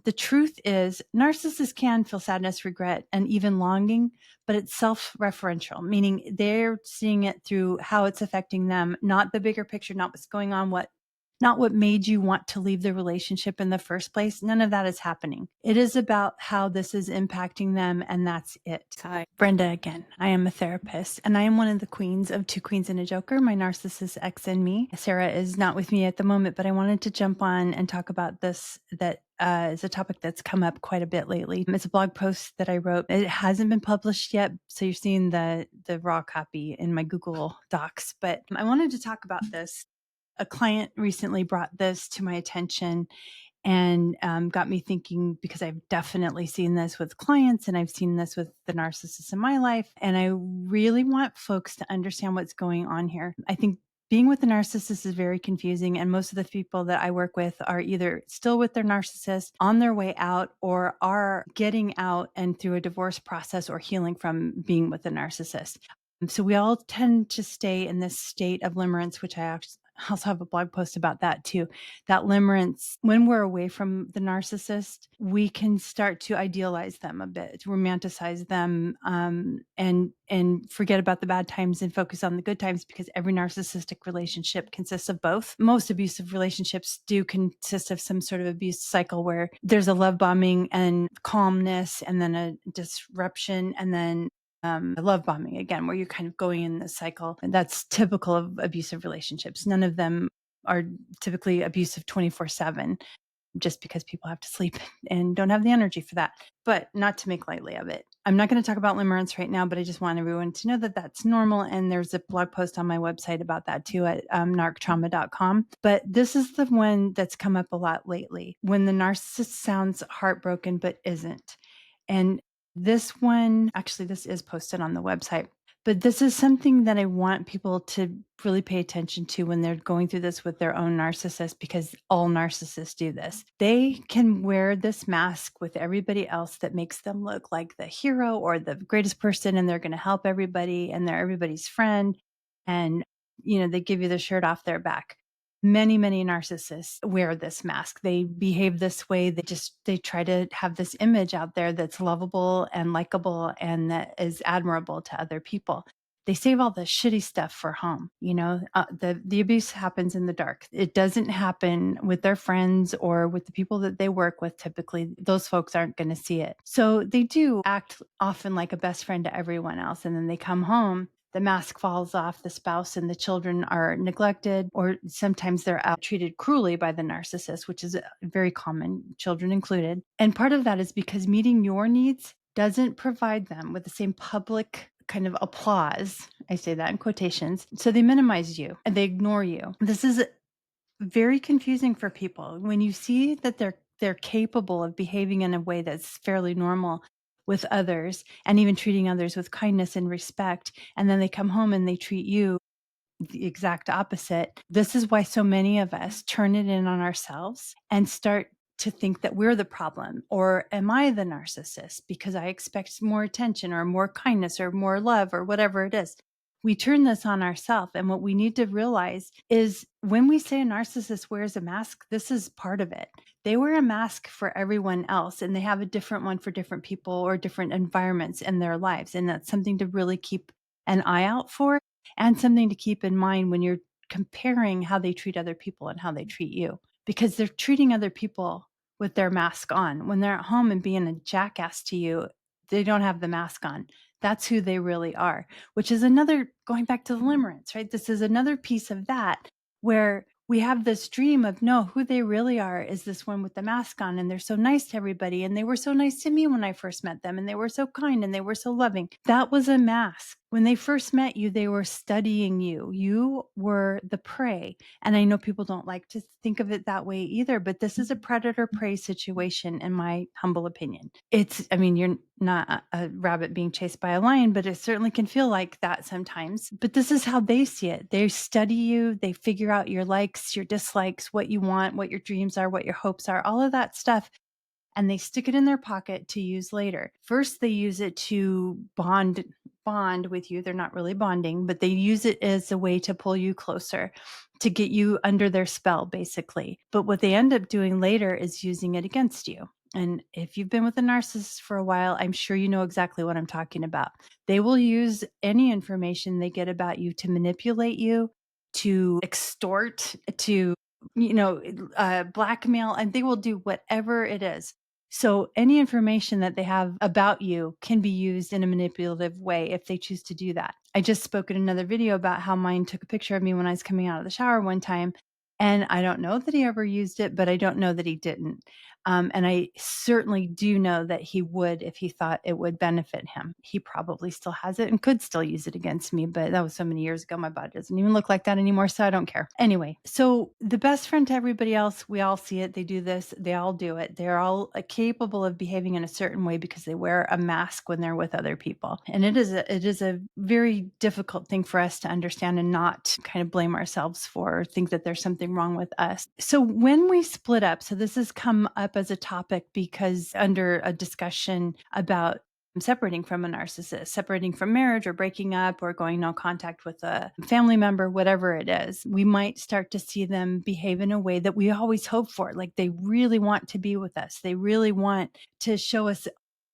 the truth is narcissists can feel sadness, regret, and even longing, but it's self-referential, meaning they're seeing it through how it's affecting them, not the bigger picture, not what's going on, not what made you want to leave the relationship in the first place. None of that is happening. It is about how this is impacting them, and that's it. Hi. Brenda again. I am a therapist, and I am one of the queens of Two Queens and a Joker, my narcissist ex and me. Sarah is not with me at the moment, but I wanted to jump on and talk about this that is a topic that's come up quite a bit lately. It's a blog post that I wrote. It hasn't been published yet, so you're seeing the raw copy in my Google Docs, but I wanted to talk about this. A client recently brought this to my attention and got me thinking, because I've definitely seen this with clients and I've seen this with the narcissists in my life. And I really want folks to understand what's going on here. I think being with the narcissist is very confusing. And most of the people that I work with are either still with their narcissist, on their way out, or are getting out and through a divorce process or healing from being with the narcissist. So we all tend to stay in this state of limerence, which I also have a blog post about that too. That limerence, when we're away from the narcissist, we can start to idealize them a bit, romanticize them, and forget about the bad times and focus on the good times, because every narcissistic relationship consists of both. Most abusive relationships do consist of some sort of abuse cycle where there's a love bombing and calmness, and then a disruption, and then love bombing again, where you're kind of going in this cycle. And that's typical of abusive relationships. None of them are typically abusive 24/7, just because people have to sleep and don't have the energy for that. But not to make lightly of it. I'm not going to talk about limerence right now, but I just want everyone to know that that's normal. And there's a blog post on my website about that too at narctrauma.com. But this is the one that's come up a lot lately, when the narcissist sounds heartbroken but isn't. And this one, actually, this is posted on the website, but this is something that I want people to really pay attention to when they're going through this with their own narcissist, because all narcissists do this. They can wear this mask with everybody else that makes them look like the hero or the greatest person, and they're going to help everybody, and they're everybody's friend. And, they give you the shirt off their back. Many, many narcissists wear this mask. They behave this way. They try to have this image out there that's lovable and likable and that is admirable to other people. They save all the shitty stuff for home. The abuse happens in the dark. It doesn't happen with their friends or with the people that they work with. Typically, those folks aren't going to see it. So they do act often like a best friend to everyone else. And then they come home, the mask falls off, the spouse and the children are neglected, or sometimes they're treated cruelly by the narcissist, which is very common, children included. And part of that is because meeting your needs doesn't provide them with the same public kind of applause. I say that in quotations. So they minimize you and they ignore you. This is very confusing for people. When you see that they're capable of behaving in a way that's fairly normal with others, and even treating others with kindness and respect, and then they come home and they treat you the exact opposite. This is why so many of us turn it in on ourselves and start to think that we're the problem, or am I the narcissist because I expect more attention or more kindness or more love or whatever it is. We turn this on ourselves. And what we need to realize is, when we say a narcissist wears a mask, this is part of it. They wear a mask for everyone else, and they have a different one for different people or different environments in their lives. And that's something to really keep an eye out for, and something to keep in mind when you're comparing how they treat other people and how they treat you, because they're treating other people with their mask on. When they're at home and being a jackass to you, they don't have the mask on. That's who they really are, which is another, going back to the limerence, right? This is another piece of that, where we have this dream of, no, who they really are is this one with the mask on, and they're so nice to everybody, and they were so nice to me when I first met them, and they were so kind, and they were so loving. That was a mask. When they first met you, they were studying you. You were the prey. And I know people don't like to think of it that way either, but this is a predator-prey situation, in my humble opinion. You're not a rabbit being chased by a lion, but it certainly can feel like that sometimes. But this is how they see it. They study you. They figure out your likes, your dislikes, what you want, what your dreams are, what your hopes are, all of that stuff. And they stick it in their pocket to use later. First, they use it to bond with you. They're not really bonding, but they use it as a way to pull you closer, to get you under their spell, basically. But what they end up doing later is using it against you. And if you've been with a narcissist for a while, I'm sure you know exactly what I'm talking about. They will use any information they get about you to manipulate you, to extort, to, blackmail, and they will do whatever it is. So any information that they have about you can be used in a manipulative way if they choose to do that. I just spoke in another video about how mine took a picture of me when I was coming out of the shower one time. And I don't know that he ever used it, but I don't know that he didn't. And I certainly do know that he would if he thought it would benefit him. He probably still has it and could still use it against me, but that was so many years ago. My body doesn't even look like that anymore, so I don't care. Anyway, so the best friend to everybody else, we all see it. They do this. They all do it. They're all capable of behaving in a certain way because they wear a mask when they're with other people. And it is a very difficult thing for us to understand and not kind of blame ourselves for, think that there's something wrong with us. So when we split up, so this has come up as a topic because under a discussion about separating from a narcissist, separating from marriage or breaking up or going no contact with a family member, whatever it is, we might start to see them behave in a way that we always hope for. Like they really want to be with us. They really want to show us,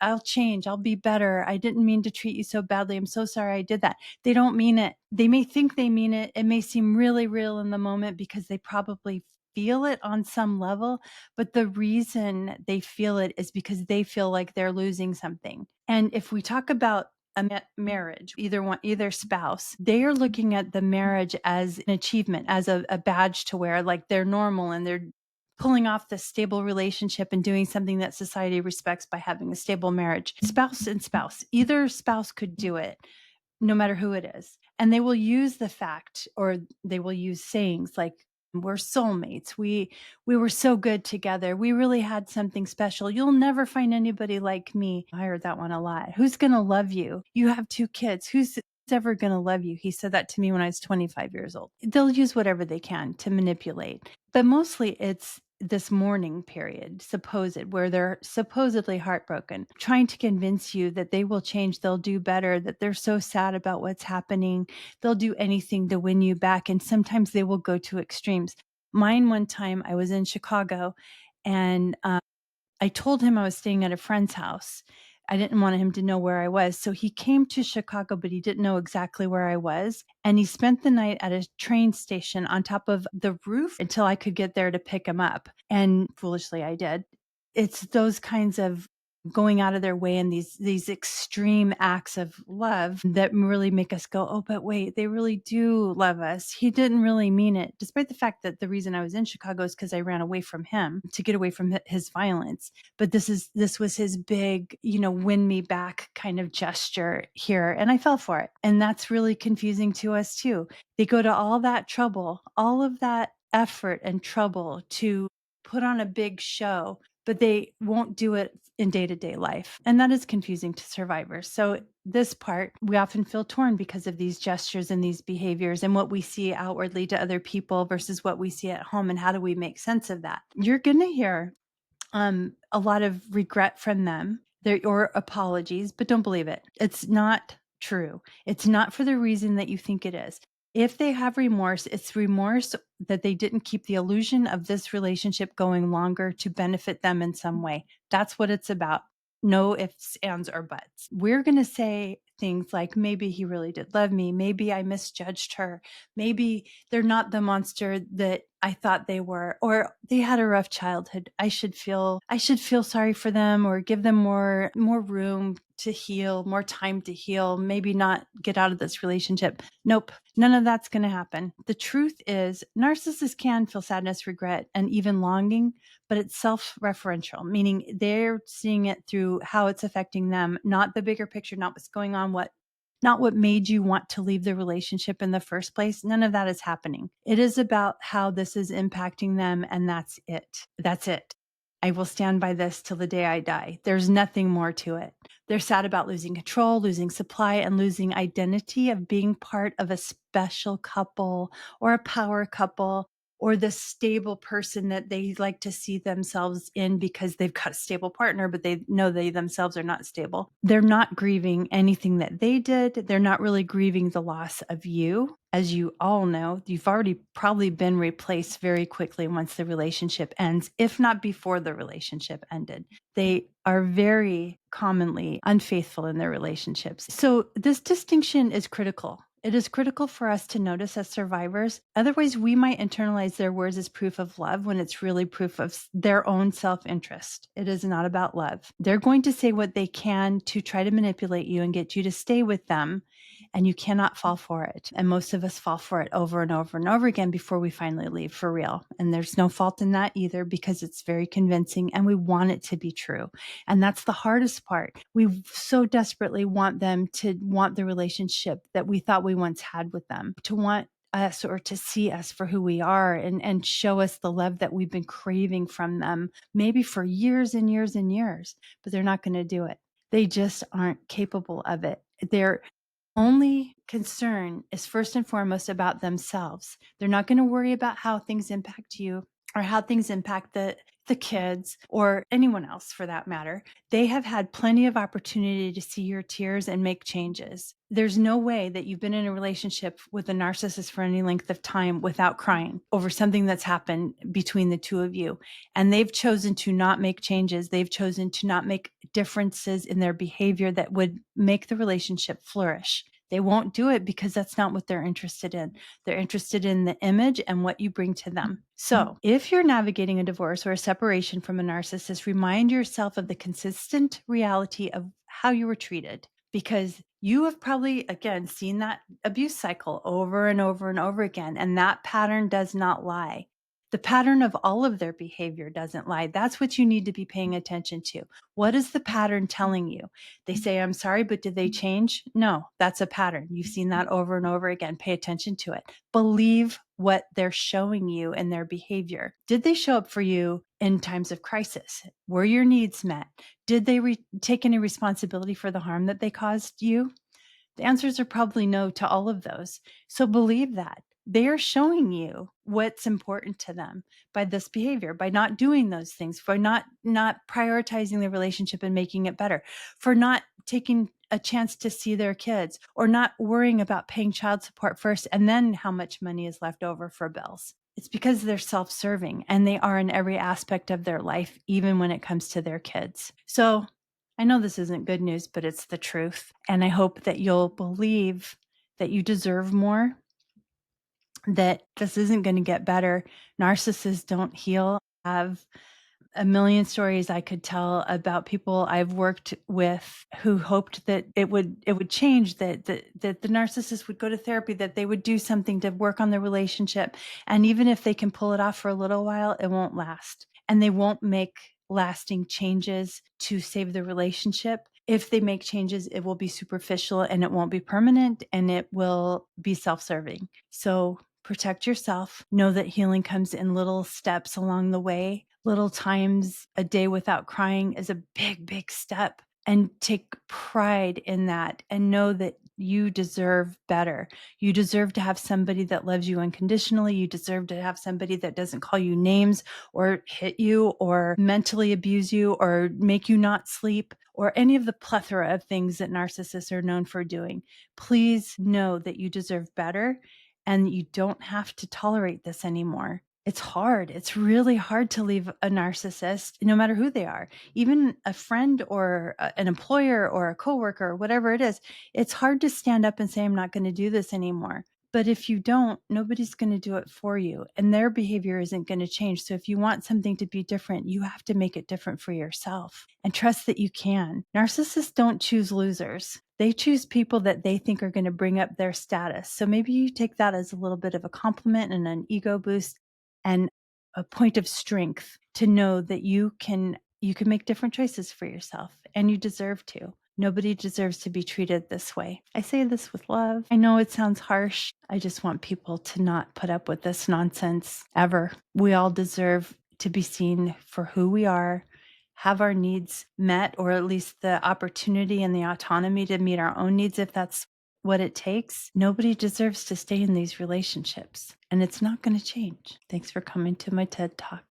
I'll change. I'll be better. I didn't mean to treat you so badly. I'm so sorry I did that. They don't mean it. They may think they mean it. It may seem really real in the moment because they probably feel it on some level, but the reason they feel it is because they feel like they're losing something. And if we talk about a marriage, either spouse, they are looking at the marriage as an achievement, as a badge to wear, like they're normal and they're pulling off the stable relationship and doing something that society respects by having a stable marriage. Spouse and spouse, either spouse could do it no matter who it is. And they will use the fact, or they will use sayings like, we're soulmates. We were so good together. We really had something special. You'll never find anybody like me. I heard that one a lot. Who's going to love you? You have 2 kids. Who's ever going to love you? He said that to me when I was 25 years old. They'll use whatever they can to manipulate. But mostly it's this mourning period, where they're supposedly heartbroken, trying to convince you that they will change, they'll do better, that they're so sad about what's happening. They'll do anything to win you back. And sometimes they will go to extremes. Mine, one time, I was in Chicago and I told him I was staying at a friend's house. I didn't want him to know where I was. So he came to Chicago, but he didn't know exactly where I was. And he spent the night at a train station on top of the roof until I could get there to pick him up. And foolishly, I did. It's those kinds of going out of their way and these extreme acts of love that really make us go, oh, but wait, they really do love us. He didn't really mean it, despite the fact that the reason I was in Chicago is because I ran away from him to get away from his violence. But this was his big, win me back kind of gesture here. And I fell for it. And that's really confusing to us too. They go to all that trouble, all of that effort and trouble to put on a big show, but they won't do it in day-to-day life. And that is confusing to survivors. So this part, we often feel torn because of these gestures and these behaviors and what we see outwardly to other people versus what we see at home. And how do we make sense of that? You're going to hear a lot of regret from them, or apologies, but don't believe it. It's not true. It's not for the reason that you think it is. If they have remorse, it's remorse that they didn't keep the illusion of this relationship going longer to benefit them in some way. That's what it's about. No ifs, ands, or buts. We're going to say things like, maybe he really did love me. Maybe I misjudged her. Maybe they're not the monster that I thought they were, or they had a rough childhood. I should feel sorry for them, or give them more room to heal, more time to heal, maybe not get out of this relationship. Nope. None of that's going to happen. The truth is, narcissists can feel sadness, regret, and even longing, but it's self-referential, meaning they're seeing it through how it's affecting them, not the bigger picture, not what's going on, not what made you want to leave the relationship in the first place. None of that is happening. It is about how this is impacting them, and that's it. That's it. I will stand by this till the day I die. There's nothing more to it. They're sad about losing control, losing supply, and losing identity of being part of a special couple or a power couple. or the stable person that they like to see themselves in because they've got a stable partner, but they know they themselves are not stable. They're not grieving anything that they did. They're not really grieving the loss of you. As you all know, you've already probably been replaced very quickly once the relationship ends, if not before the relationship ended. They are very commonly unfaithful in their relationships. So this distinction is critical. It is critical for us to notice as survivors. Otherwise, we might internalize their words as proof of love when it's really proof of their own self-interest. It is not about love. They're going to say what they can to try to manipulate you and get you to stay with them, and you cannot fall for it. And most of us fall for it over and over and over again before we finally leave for real. And there's no fault in that either, because it's very convincing and we want it to be true. And that's the hardest part. We so desperately want them to want the relationship that we thought we once had with them, to want us or to see us for who we are, and show us the love that we've been craving from them, maybe for years and years and years, but they're not going to do it. They just aren't capable of it. Their only concern is first and foremost about themselves. They're not going to worry about how things impact you or how things impact the kids or anyone else for that matter. They have had plenty of opportunity to see your tears and make changes. There's no way that you've been in a relationship with a narcissist for any length of time without crying over something that's happened between the two of you. And they've chosen to not make changes. They've chosen to not make differences in their behavior that would make the relationship flourish. They won't do it because that's not what they're interested in. They're interested in the image and what you bring to them. So if you're navigating a divorce or a separation from a narcissist, remind yourself of the consistent reality of how you were treated, because you have probably, again, seen that abuse cycle over and over and over again. And that pattern does not lie. The pattern of all of their behavior doesn't lie. That's what you need to be paying attention to. What is the pattern telling you? They say, I'm sorry, but did they change? No, that's a pattern. You've seen that over and over again. Pay attention to it. Believe what they're showing you in their behavior. Did they show up for you in times of crisis? Were your needs met? Did they take any responsibility for the harm that they caused you? The answers are probably no to all of those. So believe that. They are showing you what's important to them by this behavior, by not doing those things, for not prioritizing the relationship and making it better, for not taking a chance to see their kids, or not worrying about paying child support first and then how much money is left over for bills. It's because they're self-serving, and they are in every aspect of their life, even when it comes to their kids. So I know this isn't good news, but it's the truth. And I hope that you'll believe that you deserve more, that this isn't going to get better. Narcissists don't heal. I have a million stories I could tell about people I've worked with who hoped that it would change, that the narcissist would go to therapy, that they would do something to work on the relationship. And even if they can pull it off for a little while, it won't last. And they won't make lasting changes to save the relationship. If they make changes, it will be superficial and it won't be permanent, and it will be self-serving. So protect yourself. Know that healing comes in little steps along the way. Little times a day without crying is a big, big step. And take pride in that, and know that you deserve better. You deserve to have somebody that loves you unconditionally. You deserve to have somebody that doesn't call you names or hit you or mentally abuse you or make you not sleep or any of the plethora of things that narcissists are known for doing. Please know that you deserve better, and you don't have to tolerate this anymore. It's hard. It's really hard to leave a narcissist, no matter who they are, even a friend or an employer or a coworker or whatever it is. It's hard to stand up and say, I'm not going to do this anymore. But if you don't, nobody's going to do it for you, and their behavior isn't going to change. So if you want something to be different, you have to make it different for yourself, and trust that you can. Narcissists don't choose losers. They choose people that they think are going to bring up their status. So maybe you take that as a little bit of a compliment and an ego boost and a point of strength to know that you can make different choices for yourself, and you deserve to. Nobody deserves to be treated this way. I say this with love. I know it sounds harsh. I just want people to not put up with this nonsense ever. We all deserve to be seen for who we are, have our needs met, or at least the opportunity and the autonomy to meet our own needs if that's what it takes, nobody deserves to stay in these relationships, and it's not going to change. Thanks for coming to my TED Talk.